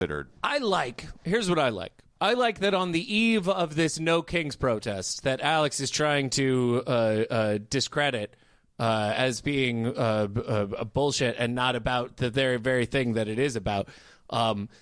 Here's what I like. I like that on the eve of this No Kings protest that Alex is trying to discredit as being a bullshit and not about the very thing that it is about.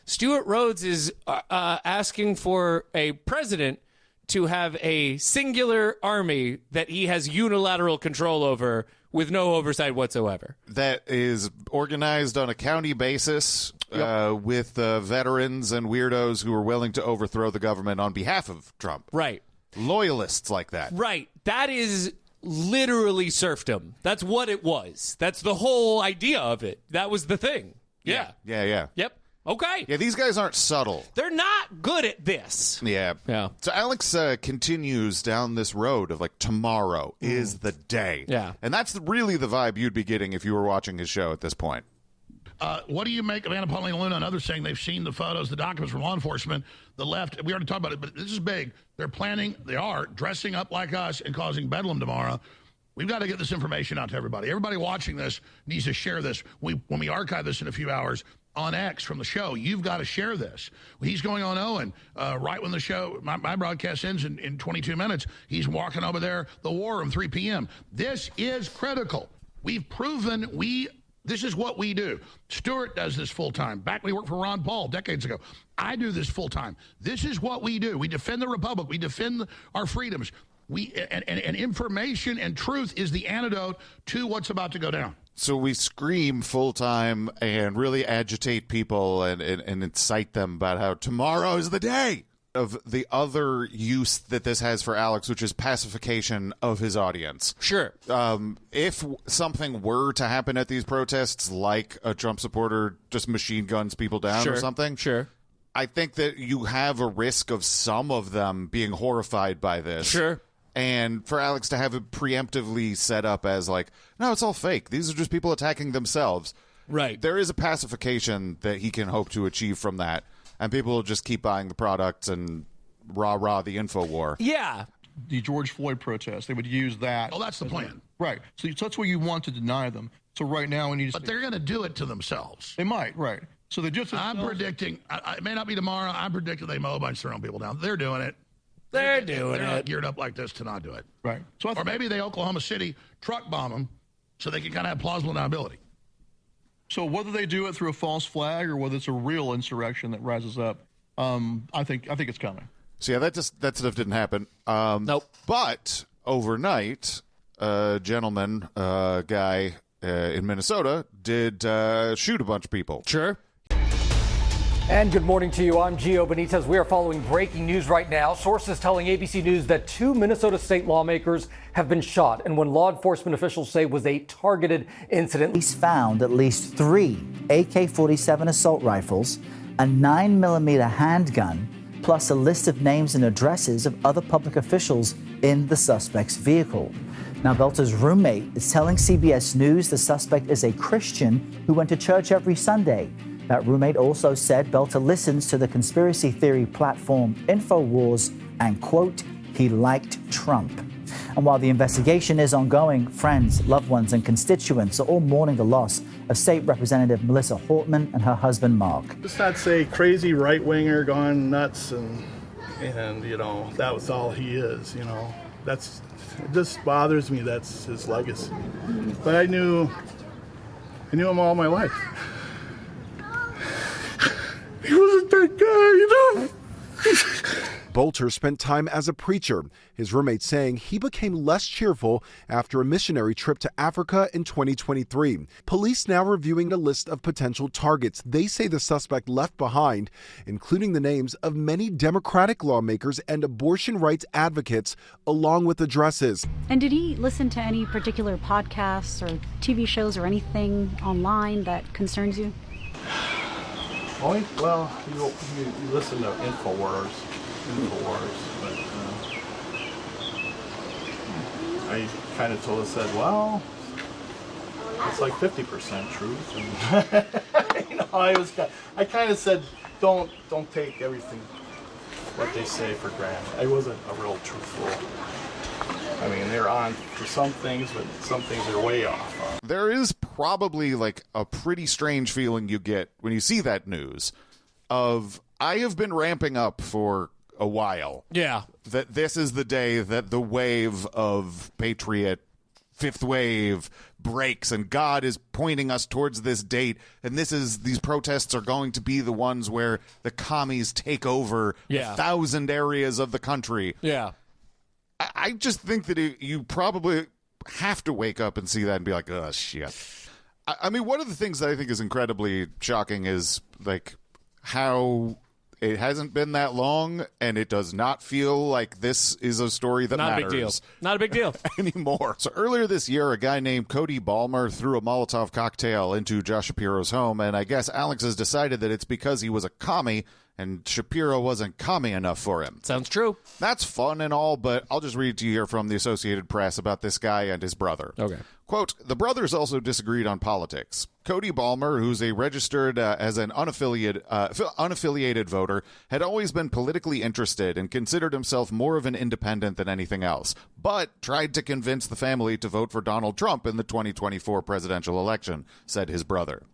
Stuart Rhodes is asking for a president to have a singular army that he has unilateral control over with no oversight whatsoever. That is organized on a county basis. Yep. With veterans and weirdos who are willing to overthrow the government on behalf of Trump. Right. Loyalists like that. Right. That is literally serfdom. That's what it was. That's the whole idea of it. That was the thing. Yeah. Yep. Okay. Yeah, these guys aren't subtle. They're not good at this. Yeah. So Alex continues down this road of like tomorrow is the day. Yeah. And that's really the vibe you'd be getting if you were watching his show at this point. What do you make of Anna Paulina Luna and others saying they've seen the photos, the documents from law enforcement, the left? We already talked about it, but this is big. They are dressing up like us and causing bedlam tomorrow. We've got to get this information out to everybody. Everybody watching this needs to share this. When we archive this in a few hours on X from the show, you've got to share this. He's going on Owen right when the show, my broadcast ends in 22 minutes. He's walking over there, the war room, 3 p.m. This is critical. We've proven this is what we do. Stuart does this full-time. Back when he worked for Ron Paul decades ago. I do this full-time. This is what we do. We defend the Republic. We defend our freedoms. And information and truth is the antidote to what's about to go down. So we scream full-time and really agitate people and incite them about how tomorrow is the day. Of the other use that this has for Alex, which is pacification of his audience. Sure. If something were to happen at these protests, like a Trump supporter just machine guns people down or something, sure, I think that you have a risk of some of them being horrified by this. Sure. And for Alex to have it preemptively set up as like, no, it's all fake. These are just people attacking themselves. Right. There is a pacification that he can hope to achieve from that. And people will just keep buying the products and rah-rah the info war. Yeah. The George Floyd protest, they would use that. Oh, that's the plan. Right. So that's where you want to deny them. So right now we need to... But they're going to do it to themselves. They might, right. So they just... I'm predicting, it may not be tomorrow, I'm predicting they mow a bunch of their own people down. They're doing it. They're doing not it. Geared up like this to not do it. Right. So or maybe they Oklahoma City truck bomb them so they can kind of have plausible deniability. So whether they do it through a false flag or whether it's a real insurrection that rises up, I think it's coming. So yeah, that stuff didn't happen. Nope. But overnight, a gentleman, guy in Minnesota, did shoot a bunch of people. Sure. And good morning to you. I'm Gio Benitez. We are following breaking news right now. Sources telling ABC News that 2 Minnesota state lawmakers have been shot in what law enforcement officials say was a targeted incident. Police found at least 3 AK-47 assault rifles, a 9mm handgun, plus a list of names and addresses of other public officials in the suspect's vehicle. Now, Belter's roommate is telling CBS News the suspect is a Christian who went to church every Sunday. That roommate also said Belter listens to the conspiracy theory platform InfoWars and, quote, he liked Trump. And while the investigation is ongoing, friends, loved ones, and constituents are all mourning the loss of State Representative Melissa Hortman and her husband, Mark. Just not say crazy right-winger gone nuts and you know, that was all he is, you know. It just bothers me that's his legacy. But I knew him all my life. He wasn't that guy, you know. Bolter spent time as a preacher, his roommate saying he became less cheerful after a missionary trip to Africa in 2023. Police now reviewing a list of potential targets they say the suspect left behind, including the names of many Democratic lawmakers and abortion rights advocates, along with addresses. And did he listen to any particular podcasts or TV shows or anything online that concerns you? Oh, well, you listen to InfoWars, but I kind of said, well, it's like 50% truth. And, you know, I kind of said, don't take everything what they say for granted. I wasn't a real truthful. I mean, they're on for some things, but some things are way off. There is probably like a pretty strange feeling you get when you see that news. of I have been ramping up for a while. Yeah. That this is the day that the wave of Patriot fifth wave breaks, and God is pointing us towards this date, and these protests are going to be the ones where the commies take over 1,000 areas of the country. Yeah. I just think that you probably have to wake up and see that and be like, oh, shit. I mean, one of the things that I think is incredibly shocking is, like, how it hasn't been that long, and it does not feel like this is a story that matters. Not a big deal. Not a big deal. Anymore. So earlier this year, a guy named Cody Ballmer threw a Molotov cocktail into Josh Shapiro's home, and I guess Alex has decided that it's because he was a commie, and Shapiro wasn't commie enough for him. Sounds true. That's fun and all, but I'll just read to you here from the Associated Press about this guy and his brother. Okay. Quote, the brothers also disagreed on politics. Cody Ballmer, who's a registered as an unaffiliated voter, had always been politically interested and considered himself more of an independent than anything else, but tried to convince the family to vote for Donald Trump in the 2024 presidential election, said his brother.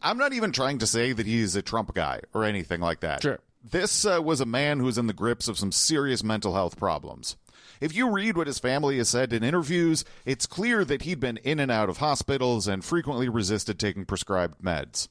I'm not even trying to say that he's a Trump guy or anything like that. Sure. This was a man who's in the grips of some serious mental health problems. If you read what his family has said in interviews, it's clear that he'd been in and out of hospitals and frequently resisted taking prescribed meds.